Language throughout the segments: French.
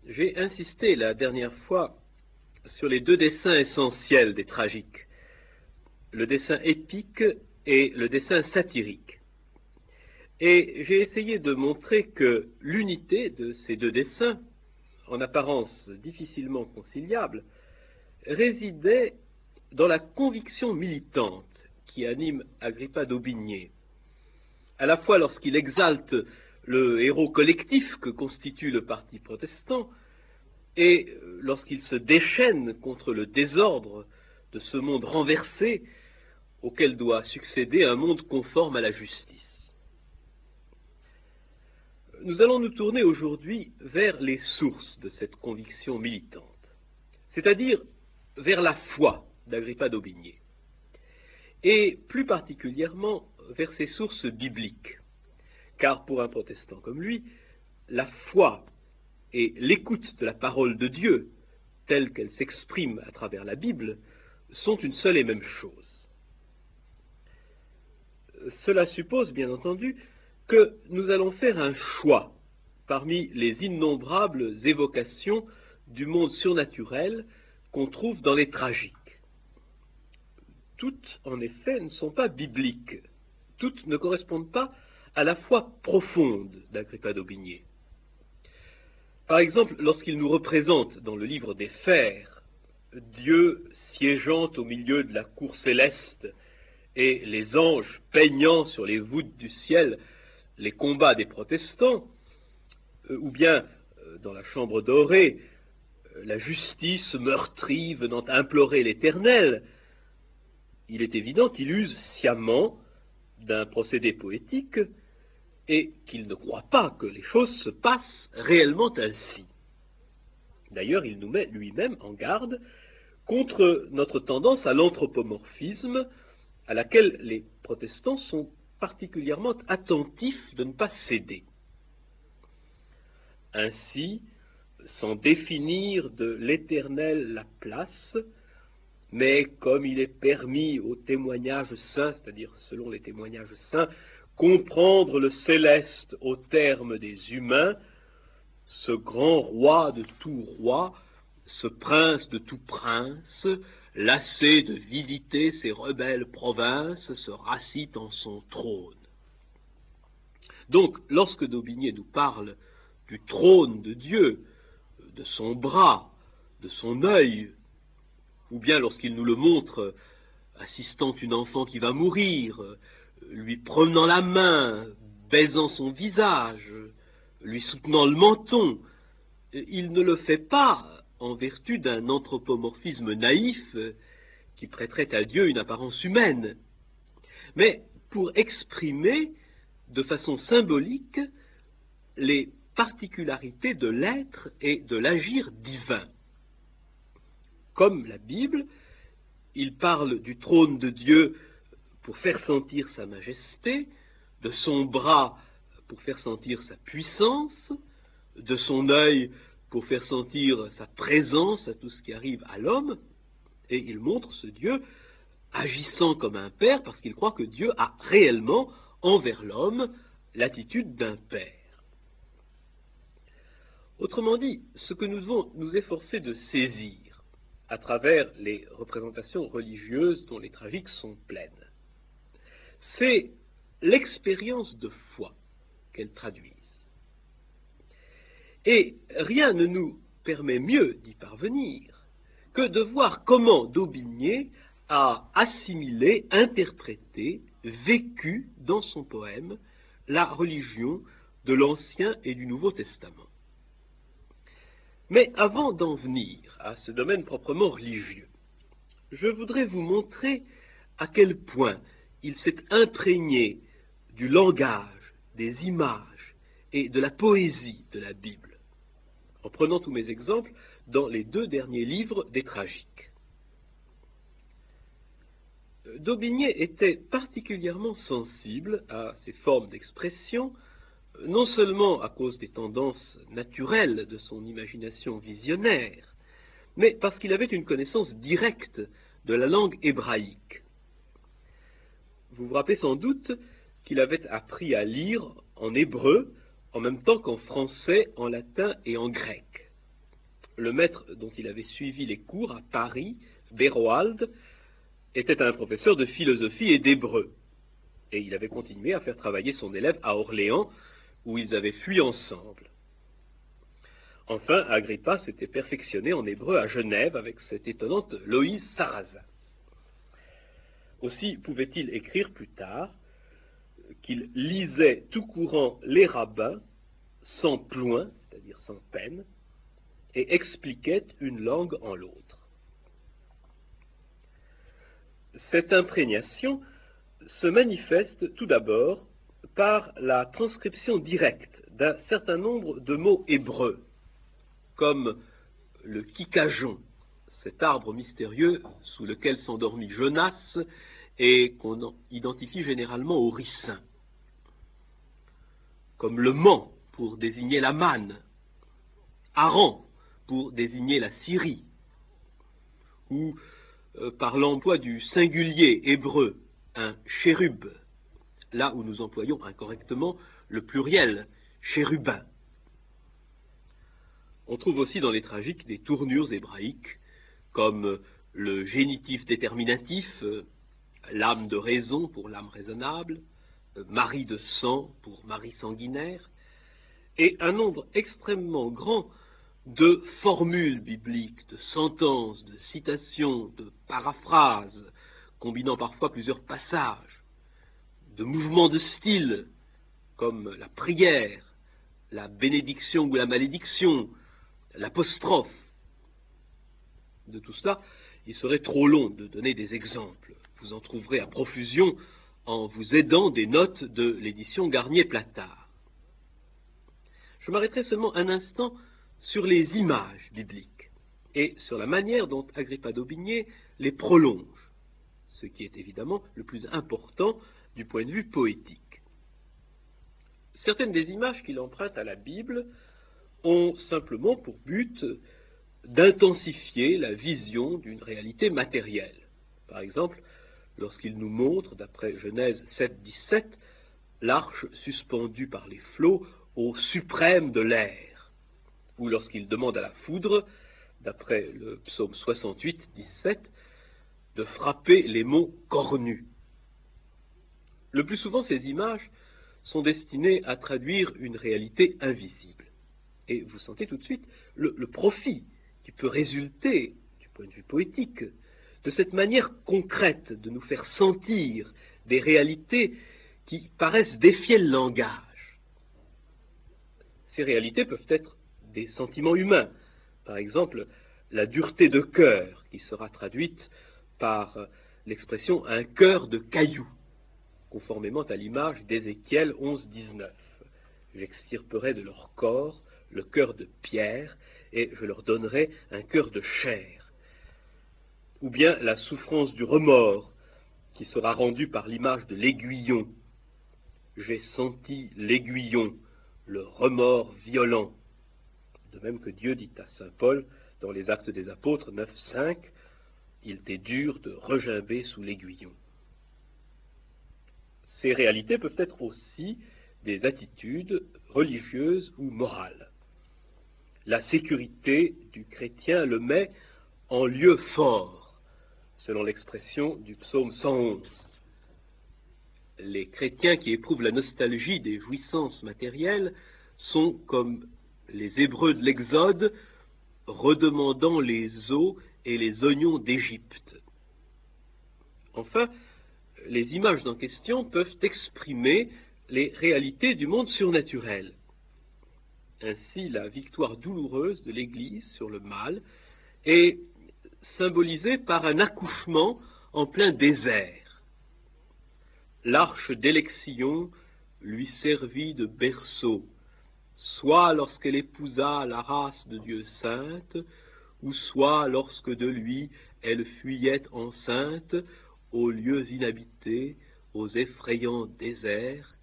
J'ai insisté la dernière fois sur les deux dessins essentiels des tragiques, le dessin épique et le dessin satirique. Et j'ai essayé de montrer que l'unité de ces deux dessins, en apparence difficilement conciliable, résidait dans la conviction militante qui anime Agrippa d'Aubigné, à la fois lorsqu'il exalte le héros collectif que constitue le parti protestant, et lorsqu'il se déchaîne contre le désordre de ce monde renversé auquel doit succéder un monde conforme à la justice. Nous allons nous tourner aujourd'hui vers les sources de cette conviction militante, c'est-à-dire vers la foi d'Agrippa d'Aubigné, et plus particulièrement vers ses sources bibliques, car pour un protestant comme lui, la foi et l'écoute de la parole de Dieu, telle qu'elle s'exprime à travers la Bible, sont une seule et même chose. Cela suppose, bien entendu, que nous allons faire un choix parmi les innombrables évocations du monde surnaturel qu'on trouve dans les tragiques. Toutes, en effet, ne sont pas bibliques. Toutes ne correspondent pas à la foi profonde d'Agrippa d'Aubigné. Par exemple, lorsqu'il nous représente dans le livre des Fers, Dieu siégeant au milieu de la cour céleste et les anges peignant sur les voûtes du ciel les combats des protestants, ou bien dans la chambre dorée, la justice meurtrie venant implorer l'Éternel, il est évident qu'il use sciemment d'un procédé poétique et qu'il ne croit pas que les choses se passent réellement ainsi. D'ailleurs, il nous met lui-même en garde contre notre tendance à l'anthropomorphisme à laquelle les protestants sont particulièrement attentifs de ne pas céder. Ainsi, sans définir de l'Éternel la place, mais comme il est permis aux témoignages saints, c'est-à-dire selon les témoignages saints, comprendre le céleste au terme des humains, ce grand roi de tout roi, ce prince de tout prince, lassé de visiter ses rebelles provinces, se rassit en son trône. Donc, lorsque d'Aubigné nous parle du trône de Dieu, de son bras, de son œil, ou bien lorsqu'il nous le montre assistant une enfant qui va mourir, lui promenant la main, baisant son visage, lui soutenant le menton, il ne le fait pas en vertu d'un anthropomorphisme naïf qui prêterait à Dieu une apparence humaine, mais pour exprimer de façon symbolique les particularités de l'être et de l'agir divin. Comme la Bible, il parle du trône de Dieu pour faire sentir sa majesté, de son bras pour faire sentir sa puissance, de son œil pour faire sentir sa présence à tout ce qui arrive à l'homme, et il montre ce Dieu agissant comme un père parce qu'il croit que Dieu a réellement envers l'homme l'attitude d'un père. Autrement dit, ce que nous devons nous efforcer de saisir à travers les représentations religieuses dont les tragiques sont pleines, c'est l'expérience de foi qu'elles traduisent. Et rien ne nous permet mieux d'y parvenir que de voir comment d'Aubigné a assimilé, interprété, vécu dans son poème la religion de l'Ancien et du Nouveau Testament. Mais avant d'en venir à ce domaine proprement religieux, je voudrais vous montrer à quel point il s'est imprégné du langage, des images et de la poésie de la Bible, en prenant tous mes exemples dans les deux derniers livres des tragiques. D'Aubigné était particulièrement sensible à ces formes d'expression, non seulement à cause des tendances naturelles de son imagination visionnaire, mais parce qu'il avait une connaissance directe de la langue hébraïque. Vous vous rappelez sans doute qu'il avait appris à lire en hébreu en même temps qu'en français, en latin et en grec. Le maître dont il avait suivi les cours à Paris, Beroald, était un professeur de philosophie et d'hébreu. Et il avait continué à faire travailler son élève à Orléans, où ils avaient fui ensemble. Enfin, Agrippa s'était perfectionné en hébreu à Genève avec cette étonnante Loïse Sarrazin. Aussi pouvait-il écrire plus tard qu'il lisait tout courant les rabbins sans ploin, c'est-à-dire sans peine, et expliquait une langue en l'autre. Cette imprégnation se manifeste tout d'abord par la transcription directe d'un certain nombre de mots hébreux, comme le kikajon, cet arbre mystérieux sous lequel s'endormit Jonas et qu'on identifie généralement au ricin, comme le man pour désigner la manne, Aran pour désigner la Syrie, ou par l'emploi du singulier hébreu, un chérub, là où nous employons incorrectement le pluriel, chérubin. On trouve aussi dans les tragiques des tournures hébraïques, comme le génitif déterminatif, l'âme de raison pour l'âme raisonnable, mari de sang pour mari sanguinaire, et un nombre extrêmement grand de formules bibliques, de sentences, de citations, de paraphrases, combinant parfois plusieurs passages, de mouvements de style, comme la prière, la bénédiction ou la malédiction, l'apostrophe. De tout cela, il serait trop long de donner des exemples. Vous en trouverez à profusion en vous aidant des notes de l'édition Garnier-Platard. Je m'arrêterai seulement un instant sur les images bibliques et sur la manière dont Agrippa d'Aubigné les prolonge, ce qui est évidemment le plus important du point de vue poétique. Certaines des images qu'il emprunte à la Bible ont simplement pour but d'intensifier la vision d'une réalité matérielle. Par exemple, lorsqu'il nous montre, d'après Genèse 7,17, l'arche suspendue par les flots au suprême de l'air, ou lorsqu'il demande à la foudre, d'après le psaume 68,17, de frapper les monts cornus. Le plus souvent, ces images sont destinées à traduire une réalité invisible. Et vous sentez tout de suite le profit qui peut résulter, du point de vue poétique, de cette manière concrète de nous faire sentir des réalités qui paraissent défier le langage. Ces réalités peuvent être des sentiments humains, par exemple la dureté de cœur qui sera traduite par l'expression un cœur de caillou, conformément à l'image d'Ézéchiel 11,19. J'extirperai de leur corps le cœur de pierre et je leur donnerai un cœur de chair. Ou bien la souffrance du remords qui sera rendue par l'image de l'aiguillon. J'ai senti l'aiguillon, le remords violent. De même que Dieu dit à saint Paul dans les Actes des Apôtres 9,5, il t'est dur de regimber sous l'aiguillon. Ces réalités peuvent être aussi des attitudes religieuses ou morales. La sécurité du chrétien le met en lieu fort, selon l'expression du psaume 111. Les chrétiens qui éprouvent la nostalgie des jouissances matérielles sont comme les Hébreux de l'Exode, redemandant les os et les oignons d'Égypte. Enfin, les images en question peuvent exprimer les réalités du monde surnaturel. Ainsi, la victoire douloureuse de l'Église sur le mal est symbolisée par un accouchement en plein désert. L'arche d'élection lui servit de berceau, soit lorsqu'elle épousa la race de Dieu sainte, ou soit lorsque de lui elle fuyait enceinte aux lieux inhabités, aux effrayants déserts,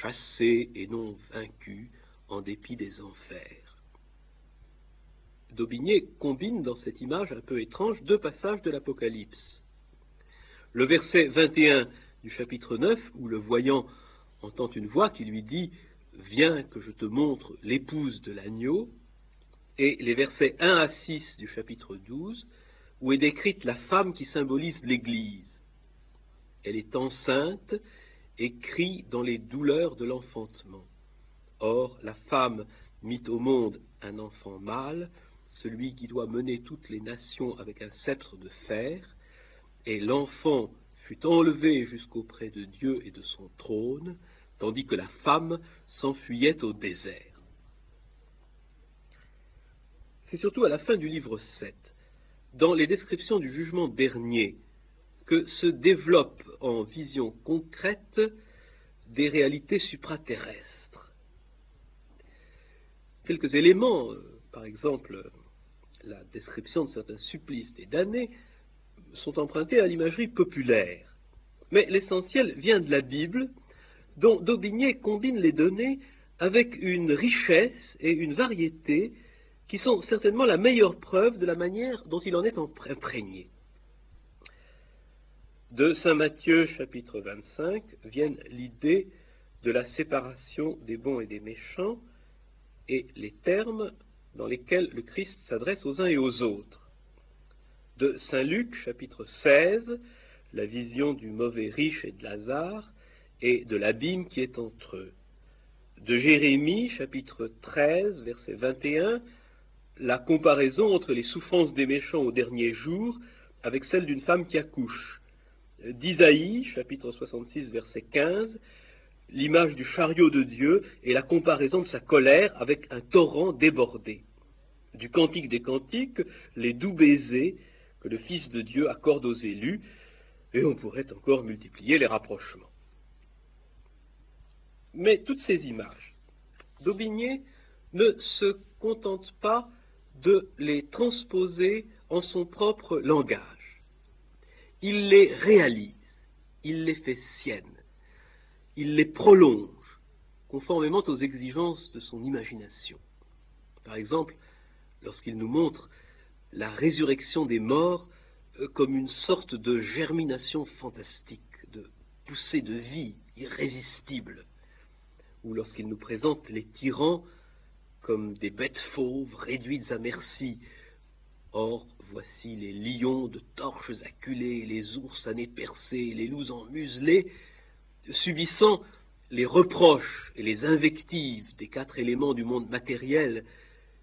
chassée et non vaincue en dépit des enfers. D'Aubigné combine dans cette image un peu étrange deux passages de l'Apocalypse. Le verset 21 du chapitre 9, où le voyant entend une voix qui lui dit « Viens que je te montre l'épouse de l'agneau », et les versets 1 à 6 du chapitre 12, où est décrite la femme qui symbolise l'Église. Elle est enceinte et crie dans les douleurs de l'enfantement. Or, la femme mit au monde un enfant mâle, celui qui doit mener toutes les nations avec un sceptre de fer, et l'enfant fut enlevé jusqu'auprès de Dieu et de son trône, tandis que la femme s'enfuyait au désert. C'est surtout à la fin du livre 7, dans les descriptions du jugement dernier, que se développent en vision concrète des réalités supraterrestres. Quelques éléments, par exemple la description de certains supplices des damnés, sont empruntés à l'imagerie populaire. Mais l'essentiel vient de la Bible, dont d'Aubigné combine les données avec une richesse et une variété qui sont certainement la meilleure preuve de la manière dont il en est imprégné. De saint Matthieu chapitre 25 viennent l'idée de la séparation des bons et des méchants et les termes dans lesquels le Christ s'adresse aux uns et aux autres. De saint Luc chapitre 16, la vision du mauvais riche et de Lazare et de l'abîme qui est entre eux. De Jérémie chapitre 13 verset 21, la comparaison entre les souffrances des méchants au dernier jour avec celle d'une femme qui accouche. D'Isaïe, chapitre 66, verset 15, l'image du chariot de Dieu et la comparaison de sa colère avec un torrent débordé. Du Cantique des Cantiques, les doux baisers que le Fils de Dieu accorde aux élus, et on pourrait encore multiplier les rapprochements. Mais toutes ces images, d'Aubigné ne se contente pas de les transposer en son propre langage. Il les réalise, il les fait siennes, il les prolonge, conformément aux exigences de son imagination. Par exemple, lorsqu'il nous montre la résurrection des morts comme une sorte de germination fantastique, de poussée de vie irrésistible, ou lorsqu'il nous présente les tyrans comme des bêtes fauves réduites à merci. Or, voici les lions de torches acculées, les ours à nez percés, les loups emmuselés, subissant les reproches et les invectives des 4 éléments du monde matériel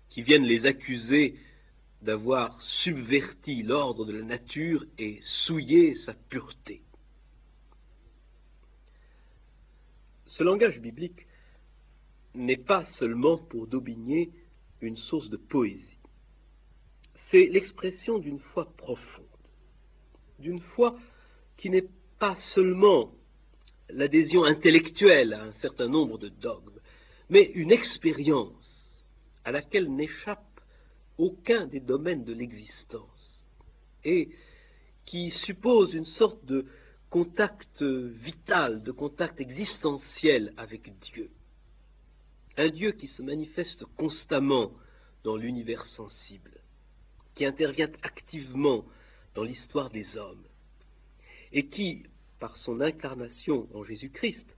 qui viennent les accuser d'avoir subverti l'ordre de la nature et souillé sa pureté. Ce langage biblique n'est pas seulement pour d'Aubigné une source de poésie. C'est l'expression d'une foi profonde, d'une foi qui n'est pas seulement l'adhésion intellectuelle à un certain nombre de dogmes, mais une expérience à laquelle n'échappe aucun des domaines de l'existence, et qui suppose une sorte de contact vital, de contact existentiel avec Dieu. Un Dieu qui se manifeste constamment dans l'univers sensible, qui intervient activement dans l'histoire des hommes, et qui, par son incarnation en Jésus-Christ,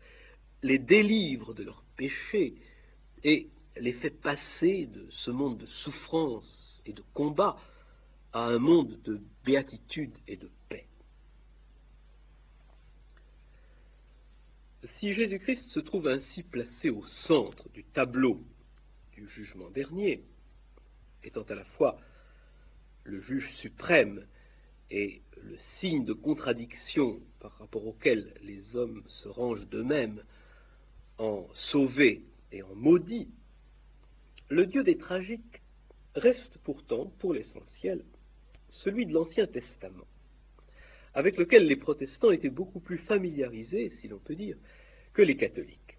les délivre de leurs péchés et les fait passer de ce monde de souffrance et de combat à un monde de béatitude et de paix. Si Jésus-Christ se trouve ainsi placé au centre du tableau du jugement dernier, étant à la fois le juge suprême et le signe de contradiction par rapport auquel les hommes se rangent d'eux-mêmes en sauvés et en maudits, le Dieu des tragiques reste pourtant, pour l'essentiel, celui de l'Ancien Testament, avec lequel les protestants étaient beaucoup plus familiarisés, si l'on peut dire, que les catholiques.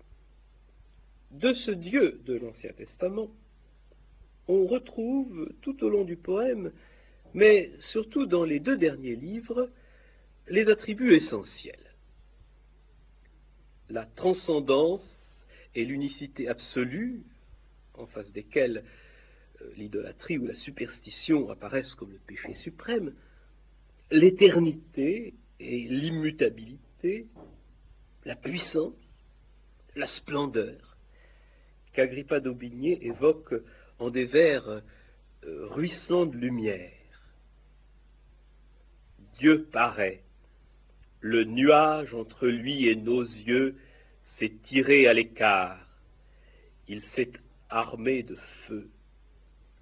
De ce Dieu de l'Ancien Testament, on retrouve tout au long du poème, mais surtout dans les 2 derniers livres, les attributs essentiels. La transcendance et l'unicité absolue, en face desquelles l'idolâtrie ou la superstition apparaissent comme le péché suprême, l'éternité et l'immutabilité, la puissance, la splendeur, qu'Agrippa d'Aubigné évoque en des vers ruisselant de lumière. Dieu paraît. Le nuage entre lui et nos yeux s'est tiré à l'écart. Il s'est armé de feu.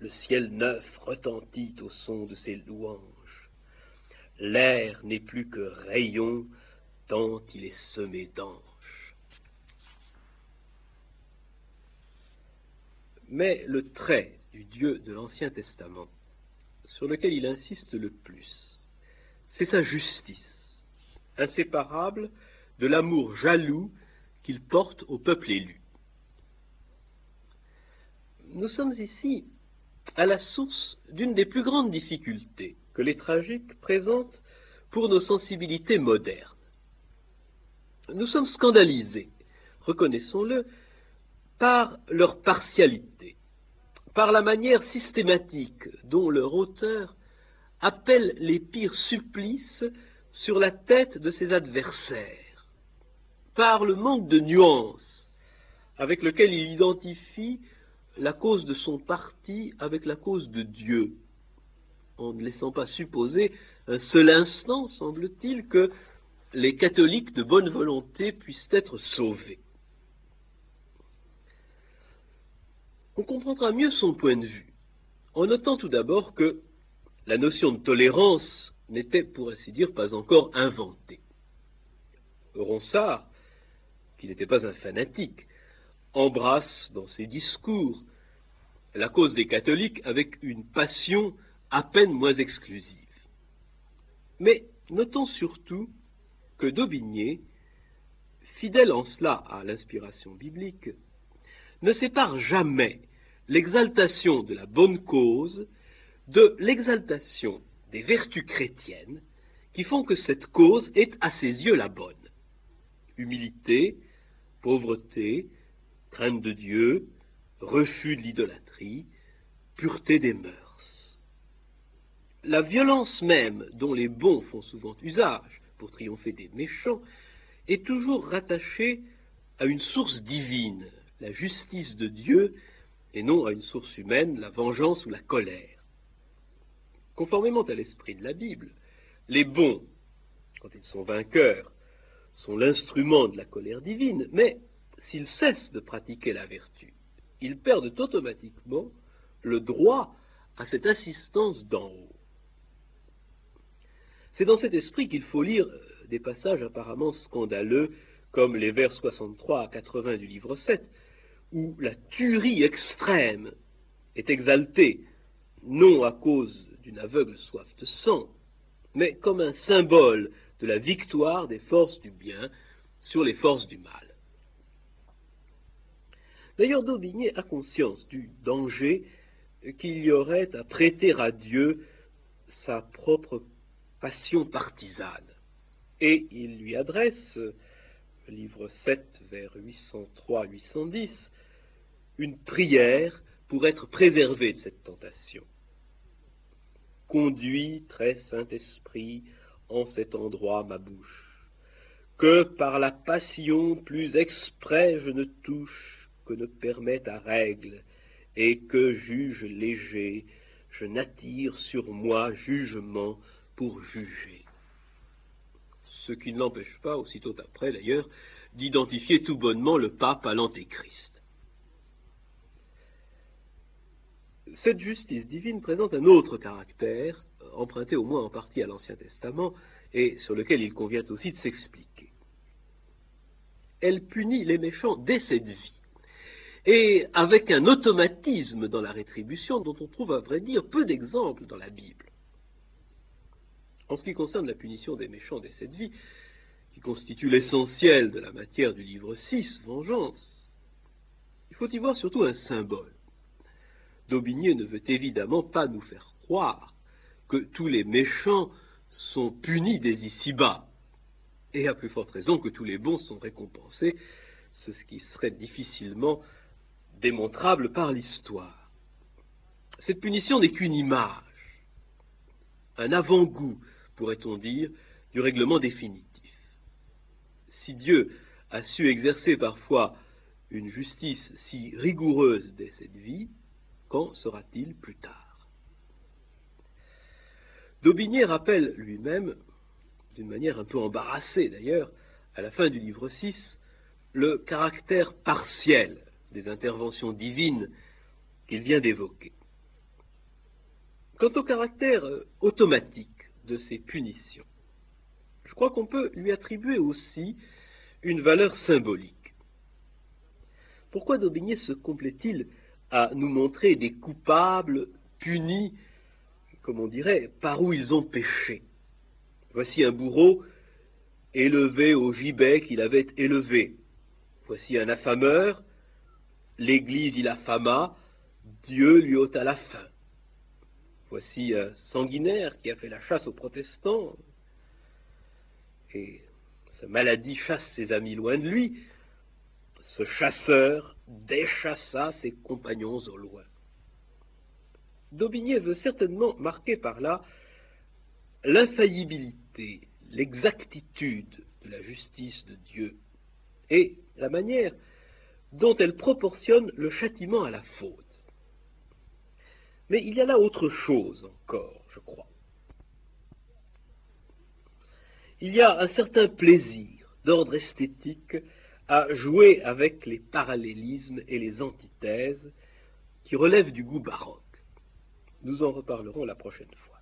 Le ciel neuf retentit au son de ses louanges. L'air n'est plus que rayon, tant il est semé d'anges. Mais le trait du Dieu de l'Ancien Testament, sur lequel il insiste le plus, c'est sa justice, inséparable de l'amour jaloux qu'il porte au peuple élu. Nous sommes ici à la source d'une des plus grandes difficultés que les tragiques présentent pour nos sensibilités modernes. Nous sommes scandalisés, reconnaissons-le, par leur partialité, par la manière systématique dont leur auteur appelle les pires supplices sur la tête de ses adversaires, par le manque de nuances avec lequel il identifie la cause de son parti avec la cause de Dieu, en ne laissant pas supposer un seul instant, semble-t-il, que les catholiques de bonne volonté puissent être sauvés. On comprendra mieux son point de vue en notant tout d'abord que la notion de tolérance n'était, pour ainsi dire, pas encore inventée. Ronsard, qui n'était pas un fanatique, embrasse dans ses discours la cause des catholiques avec une passion à peine moins exclusive. Mais notons surtout que d'Aubigné, fidèle en cela à l'inspiration biblique, ne sépare jamais l'exaltation de la bonne cause de l'exaltation des vertus chrétiennes qui font que cette cause est à ses yeux la bonne. Humilité, pauvreté, crainte de Dieu, refus de l'idolâtrie, pureté des mœurs. La violence même dont les bons font souvent usage pour triompher des méchants est toujours rattachée à une source divine, la justice de Dieu, et non à une source humaine, la vengeance ou la colère. Conformément à l'esprit de la Bible, les bons, quand ils sont vainqueurs, sont l'instrument de la colère divine, mais s'ils cessent de pratiquer la vertu, ils perdent automatiquement le droit à cette assistance d'en haut. C'est dans cet esprit qu'il faut lire des passages apparemment scandaleux, comme les vers 63 à 80 du livre 7, où la tuerie extrême est exaltée, non à cause d'une aveugle soif de sang, mais comme un symbole de la victoire des forces du bien sur les forces du mal. D'ailleurs, d'Aubigné a conscience du danger qu'il y aurait à prêter à Dieu sa propre passion partisane. Et il lui adresse, livre 7, vers 803-810, une prière pour être préservé de cette tentation. Conduis, très Saint-Esprit, en cet endroit ma bouche, que par la passion plus exprès je ne touche, que ne permet ta règle, et que, juge léger, je n'attire sur moi jugement pour juger. Ce qui ne l'empêche pas, aussitôt après d'ailleurs, d'identifier tout bonnement le pape à l'Antéchrist. Cette justice divine présente un autre caractère, emprunté au moins en partie à l'Ancien Testament, et sur lequel il convient aussi de s'expliquer. Elle punit les méchants dès cette vie, et avec un automatisme dans la rétribution dont on trouve à vrai dire peu d'exemples dans la Bible. En ce qui concerne la punition des méchants dès cette vie, qui constitue l'essentiel de la matière du livre 6, Vengeance, il faut y voir surtout un symbole. D'Aubigné ne veut évidemment pas nous faire croire que tous les méchants sont punis dès ici-bas, et à plus forte raison que tous les bons sont récompensés, ce qui serait difficilement démontrable par l'histoire. Cette punition n'est qu'une image, un avant-goût, pourrait-on dire, du règlement définitif. Si Dieu a su exercer parfois une justice si rigoureuse dès cette vie, quand sera-t-il plus tard? Daubigné rappelle lui-même, d'une manière un peu embarrassée d'ailleurs, à la fin du livre 6, le caractère partiel des interventions divines qu'il vient d'évoquer. Quant au caractère automatique de ces punitions, je crois qu'on peut lui attribuer aussi une valeur symbolique. Pourquoi Daubigné se complaît-il à nous montrer des coupables punis, comme on dirait, par où ils ont péché? Voici un bourreau élevé au gibet qu'il avait élevé. Voici un affameur, l'Église il affama, Dieu lui ôta la faim. Voici un sanguinaire qui a fait la chasse aux protestants, et sa maladie chasse ses amis loin de lui. Ce chasseur déchassa ses compagnons au loin. Daubigné veut certainement marquer par là l'infaillibilité, l'exactitude de la justice de Dieu et la manière dont elle proportionne le châtiment à la faute. Mais il y a là autre chose encore, je crois. Il y a un certain plaisir d'ordre esthétique à jouer avec les parallélismes et les antithèses qui relèvent du goût baroque. Nous en reparlerons la prochaine fois.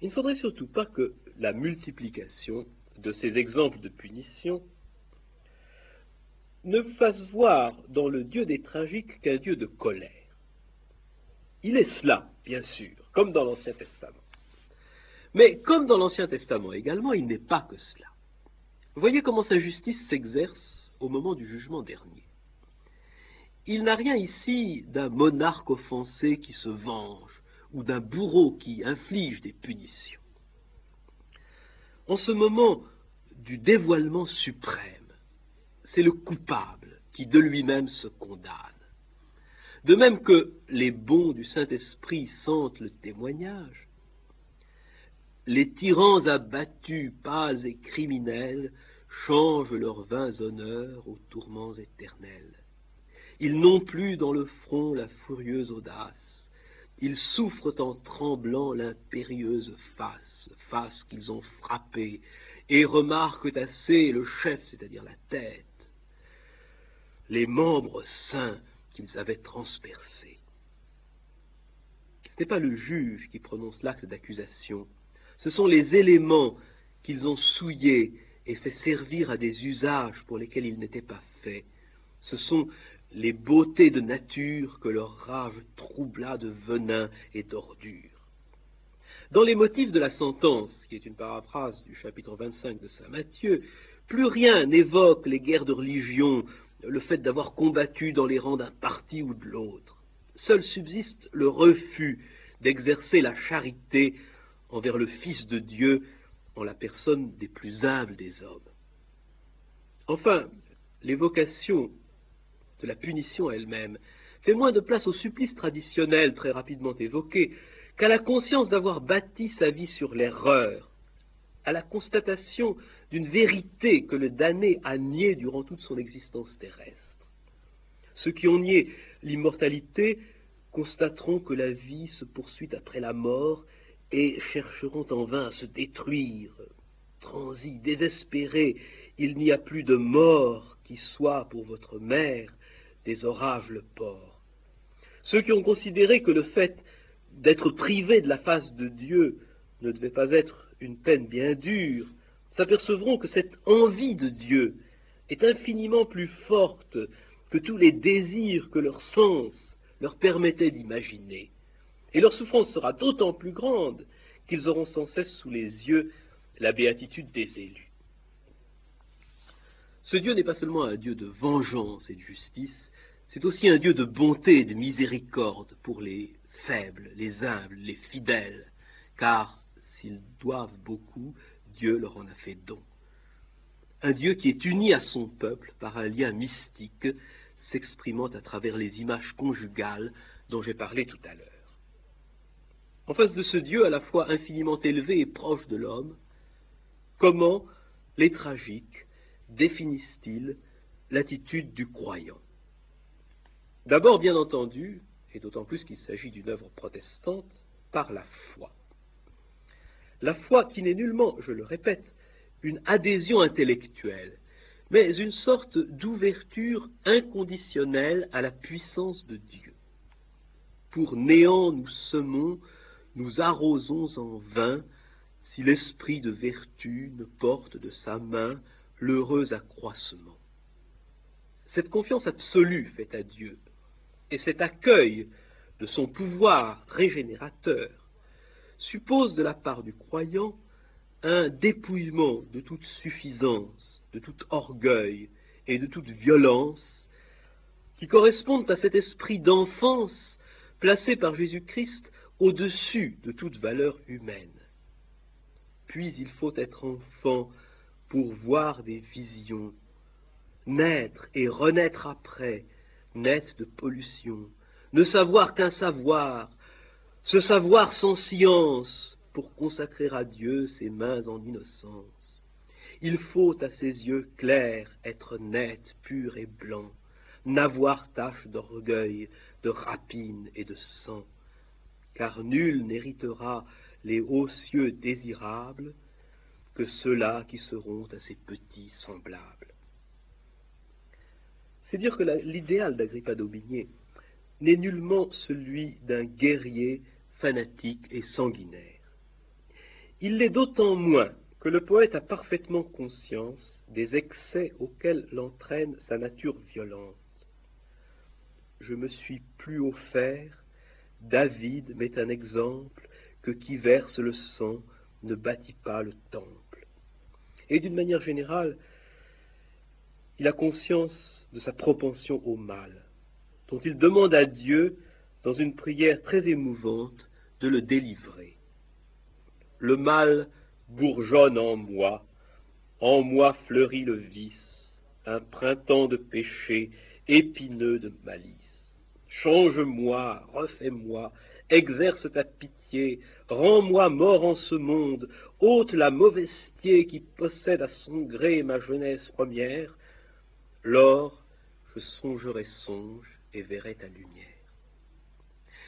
Il ne faudrait surtout pas que la multiplication de ces exemples de punition ne vous fasse voir dans le Dieu des tragiques qu'un Dieu de colère. Il est cela, bien sûr, comme dans l'Ancien Testament. Mais comme dans l'Ancien Testament également, il n'est pas que cela. Voyez comment sa justice s'exerce au moment du jugement dernier. Il n'a rien ici d'un monarque offensé qui se venge, ou d'un bourreau qui inflige des punitions. En ce moment du dévoilement suprême, c'est le coupable qui de lui-même se condamne. De même que les bons du Saint-Esprit sentent le témoignage, les tyrans abattus, pâles et criminels, changent leurs vains honneurs aux tourments éternels. Ils n'ont plus dans le front la furieuse audace, ils souffrent en tremblant l'impérieuse face qu'ils ont frappée, et remarquent assez le chef, c'est-à-dire la tête, les membres saints qu'ils avaient transpercés. Ce n'est pas le juge qui prononce l'acte d'accusation, ce sont les éléments qu'ils ont souillés et fait servir à des usages pour lesquels ils n'étaient pas faits. Ce sont les beautés de nature que leur rage troubla de venin et d'ordure. Dans les motifs de la sentence, qui est une paraphrase du chapitre 25 de saint Matthieu, plus rien n'évoque les guerres de religion, le fait d'avoir combattu dans les rangs d'un parti ou de l'autre. Seul subsiste le refus d'exercer la charité envers le Fils de Dieu en la personne des plus humbles des hommes. Enfin, l'évocation de la punition elle-même fait moins de place au supplice traditionnel très rapidement évoqué qu'à la conscience d'avoir bâti sa vie sur l'erreur, à la constatation d'une vérité que le damné a niée durant toute son existence terrestre. Ceux qui ont nié l'immortalité constateront que la vie se poursuit après la mort et chercheront en vain à se détruire. Transis, désespérés, il n'y a plus de mort qui soit pour votre mère des orages le port. Ceux qui ont considéré que le fait d'être privés de la face de Dieu ne devait pas être une peine bien dure, s'apercevront que cette envie de Dieu est infiniment plus forte que tous les désirs que leur sens leur permettait d'imaginer. Et leur souffrance sera d'autant plus grande qu'ils auront sans cesse sous les yeux la béatitude des élus. Ce Dieu n'est pas seulement un Dieu de vengeance et de justice, c'est aussi un Dieu de bonté et de miséricorde pour les faibles, les humbles, les fidèles, car s'ils doivent beaucoup, Dieu leur en a fait don. Un Dieu qui est uni à son peuple par un lien mystique, s'exprimant à travers les images conjugales dont j'ai parlé tout à l'heure. En face de ce Dieu à la fois infiniment élevé et proche de l'homme, comment les tragiques définissent-ils l'attitude du croyant? D'abord, bien entendu, et d'autant plus qu'il s'agit d'une œuvre protestante, par la foi. La foi qui n'est nullement, je le répète, une adhésion intellectuelle, mais une sorte d'ouverture inconditionnelle à la puissance de Dieu. Pour néant nous semons, nous arrosons en vain, si l'esprit de vertu ne porte de sa main l'heureux accroissement. Cette confiance absolue faite à Dieu, et cet accueil de son pouvoir régénérateur, suppose de la part du croyant un dépouillement de toute suffisance, de tout orgueil et de toute violence qui correspondent à cet esprit d'enfance placé par Jésus-Christ au-dessus de toute valeur humaine. Puis il faut être enfant pour voir des visions, naître et renaître après, net de pollution, ne savoir qu'un savoir, ce savoir sans science, pour consacrer à Dieu ses mains en innocence. Il faut à ses yeux clairs être net, pur et blanc, n'avoir tache d'orgueil, de rapine et de sang, car nul n'héritera les hauts cieux désirables que ceux-là qui seront à ses petits semblables. C'est dire que l'idéal d'Agrippa d'Aubigné n'est nullement celui d'un guerrier fanatique et sanguinaire. Il l'est d'autant moins que le poète a parfaitement conscience des excès auxquels l'entraîne sa nature violente. Je me suis plus offert, David m'est un exemple, que qui verse le sang ne bâtit pas le temple. Et d'une manière générale, il a conscience de sa propension au mal, dont il demande à Dieu, dans une prière très émouvante, de le délivrer. Le mal bourgeonne en moi fleurit le vice, un printemps de péché, épineux de malice. Change-moi, refais-moi, exerce ta pitié, rends-moi mort en ce monde, ôte la mauvaiseté qui possède à son gré ma jeunesse première, lors je songerai songe et verrai ta lumière.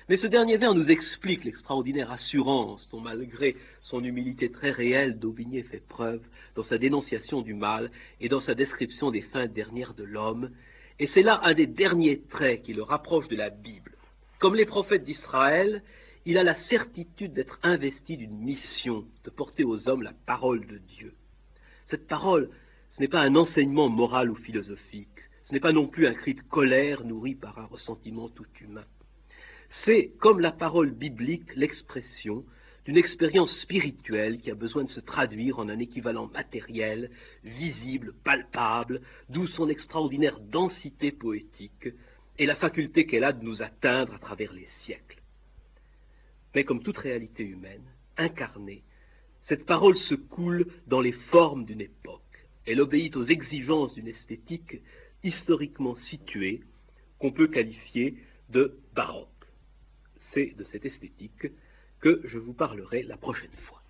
Mais ce dernier vers nous explique l'extraordinaire assurance dont, malgré son humilité très réelle, d'Aubigné fait preuve dans sa dénonciation du mal et dans sa description des fins dernières de l'homme, et c'est là un des derniers traits qui le rapproche de la Bible. Comme les prophètes d'Israël, il a la certitude d'être investi d'une mission, de porter aux hommes la parole de Dieu. Cette parole, ce n'est pas un enseignement moral ou philosophique, ce n'est pas non plus un cri de colère nourri par un ressentiment tout humain. C'est, comme la parole biblique, l'expression d'une expérience spirituelle qui a besoin de se traduire en un équivalent matériel, visible, palpable, d'où son extraordinaire densité poétique et la faculté qu'elle a de nous atteindre à travers les siècles. Mais comme toute réalité humaine, incarnée, cette parole se coule dans les formes d'une époque. Elle obéit aux exigences d'une esthétique historiquement située qu'on peut qualifier de baroque. C'est de cette esthétique que je vous parlerai la prochaine fois.